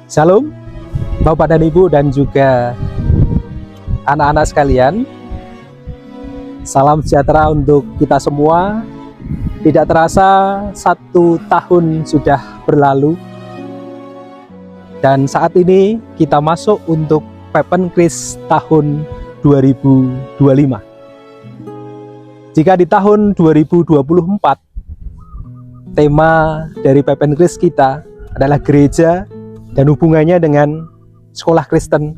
Salam Bapak dan Ibu dan juga anak-anak sekalian. Salam sejahtera untuk kita semua. Tidak terasa 1 tahun sudah berlalu, dan saat ini kita masuk untuk Pepenkris tahun 2025. Jika di tahun 2024 tema dari Pepenkris kita adalah gereja dan hubungannya dengan sekolah Kristen,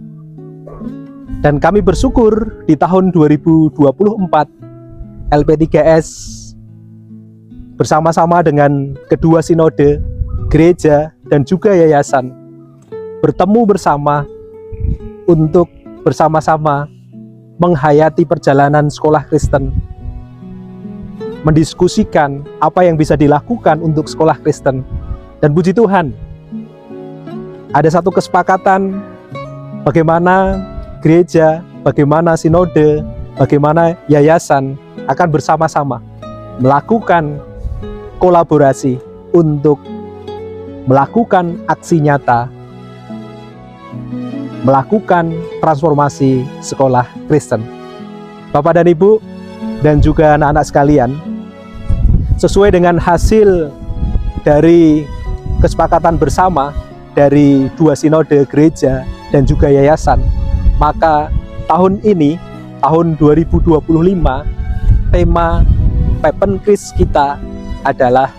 dan kami bersyukur di tahun 2024 LP3S bersama-sama dengan kedua sinode, gereja dan juga yayasan bertemu bersama untuk bersama-sama menghayati perjalanan sekolah Kristen, mendiskusikan apa yang bisa dilakukan untuk sekolah Kristen. Dan puji Tuhan, ada satu kesepakatan bagaimana gereja, bagaimana sinode, bagaimana yayasan akan bersama-sama melakukan kolaborasi untuk melakukan aksi nyata, melakukan transformasi sekolah Kristen. Bapak dan Ibu dan juga anak-anak sekalian, sesuai dengan hasil dari kesepakatan bersama dari dua sinode gereja dan juga yayasan, maka tahun ini, tahun 2025, tema Pepenkris kita adalah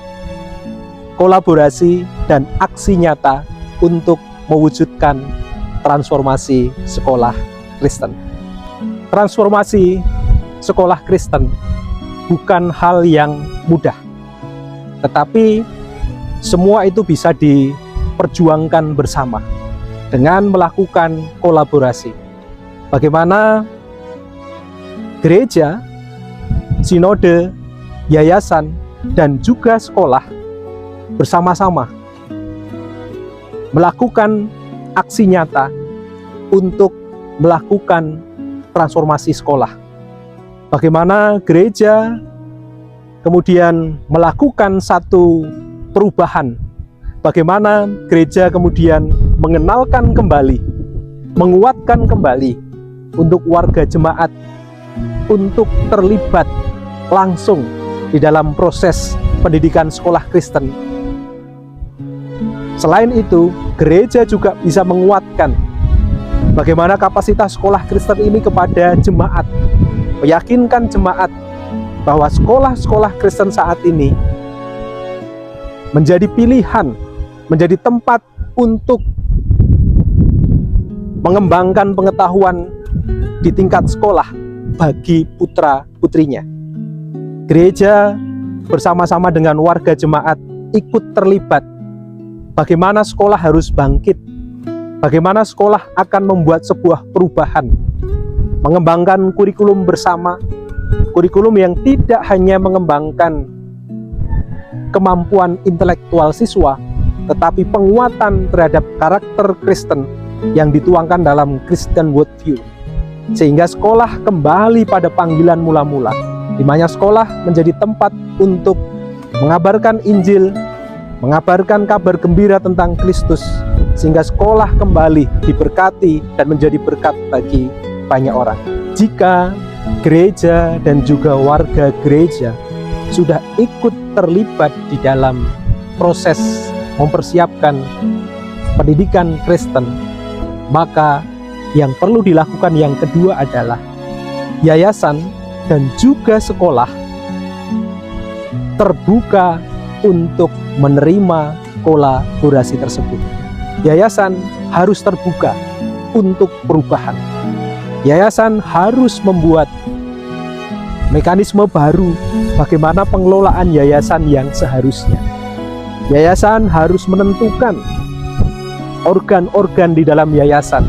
kolaborasi dan aksi nyata untuk mewujudkan transformasi sekolah Kristen. Transformasi sekolah Kristen bukan hal yang mudah, tetapi semua itu bisa diperjuangkan bersama dengan melakukan kolaborasi. Bagaimana gereja, sinode, yayasan, dan juga sekolah bersama-sama melakukan aksi nyata untuk melakukan transformasi sekolah. Bagaimana gereja kemudian melakukan satu perubahan, bagaimana gereja kemudian mengenalkan kembali, menguatkan kembali untuk warga jemaat untuk terlibat langsung di dalam proses pendidikan sekolah Kristen. Selain itu, gereja juga bisa menguatkan bagaimana kapasitas sekolah Kristen ini kepada jemaat, meyakinkan jemaat bahwa sekolah-sekolah Kristen saat ini menjadi pilihan, menjadi tempat untuk mengembangkan pengetahuan di tingkat sekolah bagi putra-putrinya. Gereja bersama-sama dengan warga jemaat ikut terlibat bagaimana sekolah harus bangkit, bagaimana sekolah akan membuat sebuah perubahan, mengembangkan kurikulum bersama, kurikulum yang tidak hanya mengembangkan kemampuan intelektual siswa, tetapi penguatan terhadap karakter Kristen yang dituangkan dalam Christian worldview, sehingga sekolah kembali pada panggilan mula-mula, di mana sekolah menjadi tempat untuk mengabarkan Injil, mengabarkan kabar gembira tentang Kristus, sehingga sekolah kembali diberkati dan menjadi berkat bagi banyak orang. Jika gereja dan juga warga gereja sudah ikut terlibat di dalam proses mempersiapkan pendidikan Kristen, maka yang perlu dilakukan yang kedua adalah yayasan dan juga sekolah terbuka untuk menerima kolaborasi tersebut. Yayasan harus terbuka untuk perubahan. Yayasan harus membuat mekanisme baru bagaimana pengelolaan yayasan yang seharusnya. Yayasan harus menentukan organ-organ di dalam yayasan,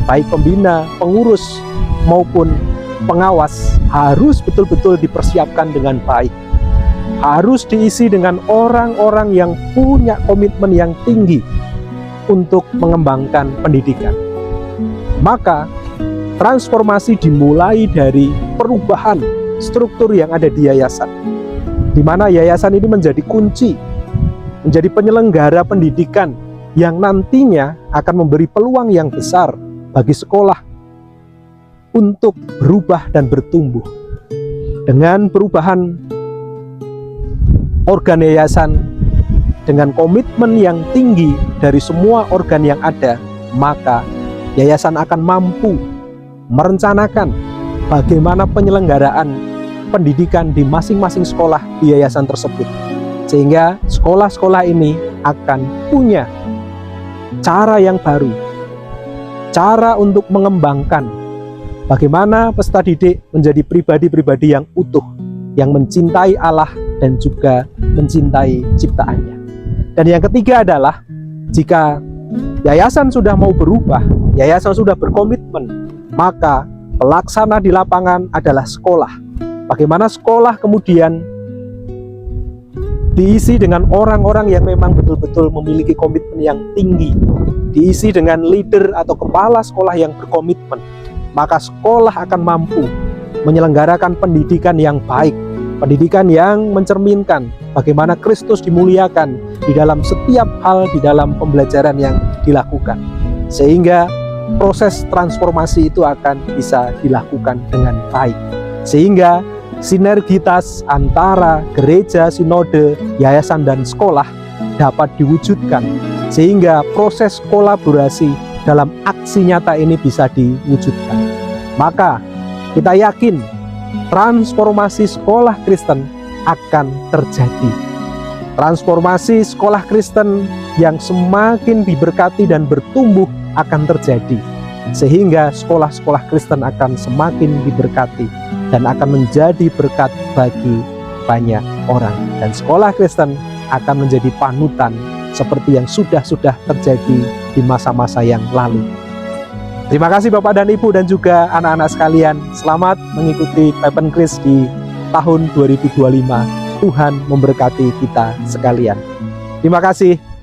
baik pembina, pengurus, maupun pengawas, harus betul-betul dipersiapkan dengan baik. Harus diisi dengan orang-orang yang punya komitmen yang tinggi untuk mengembangkan pendidikan. Maka transformasi dimulai dari perubahan struktur yang ada di yayasan, di mana yayasan ini menjadi kunci, menjadi penyelenggara pendidikan yang nantinya akan memberi peluang yang besar bagi sekolah untuk berubah dan bertumbuh. Dengan perubahan organ yayasan dengan komitmen yang tinggi dari semua organ yang ada, maka yayasan akan mampu merencanakan bagaimana penyelenggaraan pendidikan di masing-masing sekolah di yayasan tersebut. Sehingga sekolah-sekolah ini akan punya cara yang baru, cara untuk mengembangkan bagaimana peserta didik menjadi pribadi-pribadi yang utuh, yang mencintai Allah dan juga mencintai ciptaannya. Dan yang ketiga adalah, jika yayasan sudah mau berubah, yayasan sudah berkomitmen, maka pelaksana di lapangan adalah sekolah. Bagaimana sekolah kemudian diisi dengan orang-orang yang memang betul-betul memiliki komitmen yang tinggi, diisi dengan leader atau kepala sekolah yang berkomitmen, maka sekolah akan mampu menyelenggarakan pendidikan yang baik, pendidikan yang mencerminkan bagaimana Kristus dimuliakan di dalam setiap hal di dalam pembelajaran yang dilakukan, sehingga proses transformasi itu akan bisa dilakukan dengan baik, sehingga sinergitas antara gereja, sinode, yayasan, dan sekolah dapat diwujudkan, sehingga proses kolaborasi dalam aksi nyata ini bisa diwujudkan. Maka kita yakin transformasi sekolah Kristen akan terjadi. Transformasi sekolah Kristen yang semakin diberkati dan bertumbuh akan terjadi, sehingga sekolah-sekolah Kristen akan semakin diberkati dan akan menjadi berkat bagi banyak orang. Dan sekolah Kristen akan menjadi panutan seperti yang sudah terjadi di masa-masa yang lalu. Terima kasih Bapak dan Ibu dan juga anak-anak sekalian. Selamat mengikuti Pepen Kris di tahun 2025. Tuhan memberkati kita sekalian. Terima kasih.